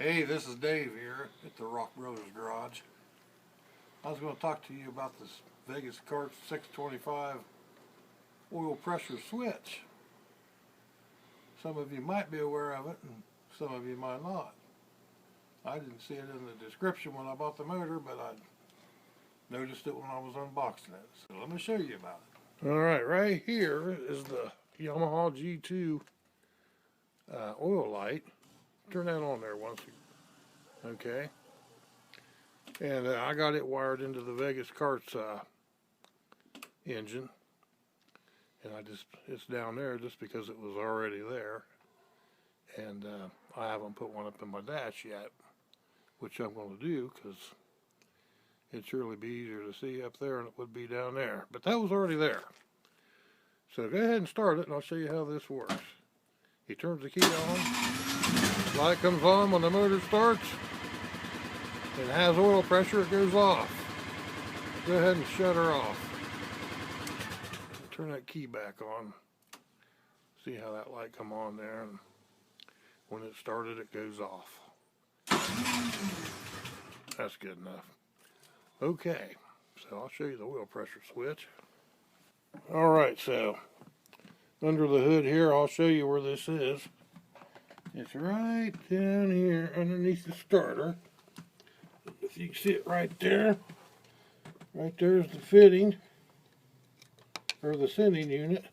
Hey, this is Dave here at the Rock Brothers Garage. I was going to talk to you about this Vegas Kart 625 oil pressure switch. Some of you might be aware of it and some of you might not. I didn't see it in the description when I bought the motor, but I noticed it when I was unboxing it. So let me show you about it. Alright, right here is the Yamaha G2 oil light. Turn that on there once. Okay. And I got it wired into the Vegas Kart's engine. And it's down there just because it was already there. And I haven't put one up in my dash yet, which I'm going to do because it'd surely be easier to see up there than it would be down there. But that was already there. So go ahead and start it and I'll show you how this works. He turns the key on, light comes on when the motor starts. It has oil pressure, it goes off. Go ahead and shut her off. Turn that key back on. See how that light come on there, and when it started it goes off. That's good enough. Okay, so I'll show you the oil pressure switch. Alright, so under the hood here I'll show you where this is. It's right down here underneath the starter. If you can see it right there is the fitting, or the sending unit.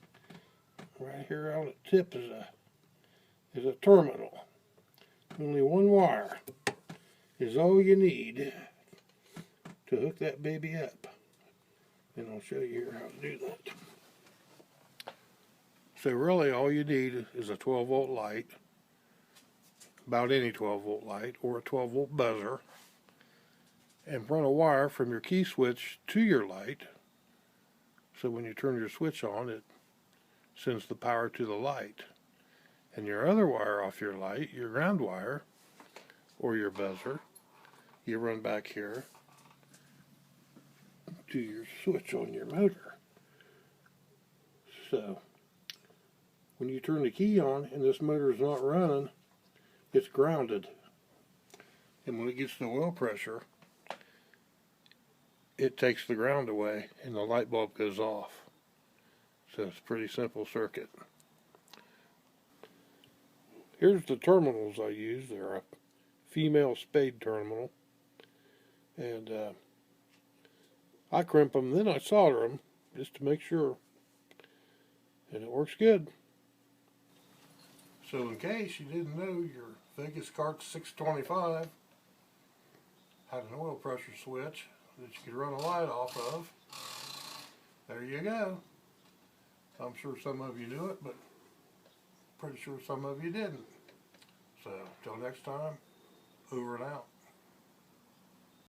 Right here on the tip is a terminal. Only one wire is all you need to hook that baby up. And I'll show you here how to do that. So really all you need is a 12 volt light, about any 12 volt light, or a 12 volt buzzer, and run a wire from your key switch to your light, so when you turn your switch on it sends the power to the light. And your other wire off your light, your ground wire or your buzzer, you run back here to your switch on your motor. So when you turn the key on and this motor is not running, it's grounded, and when it gets to oil pressure it takes the ground away and the light bulb goes off. So it's a pretty simple circuit. Here's the terminals I use. They're a female spade terminal, and I crimp them, then I solder them just to make sure, and it works good. So in case you didn't know, your Vegas Kart 625 had an oil pressure switch that you could run a light off of. There you go. I'm sure some of you knew it, but pretty sure some of you didn't. So, till next time, over and out.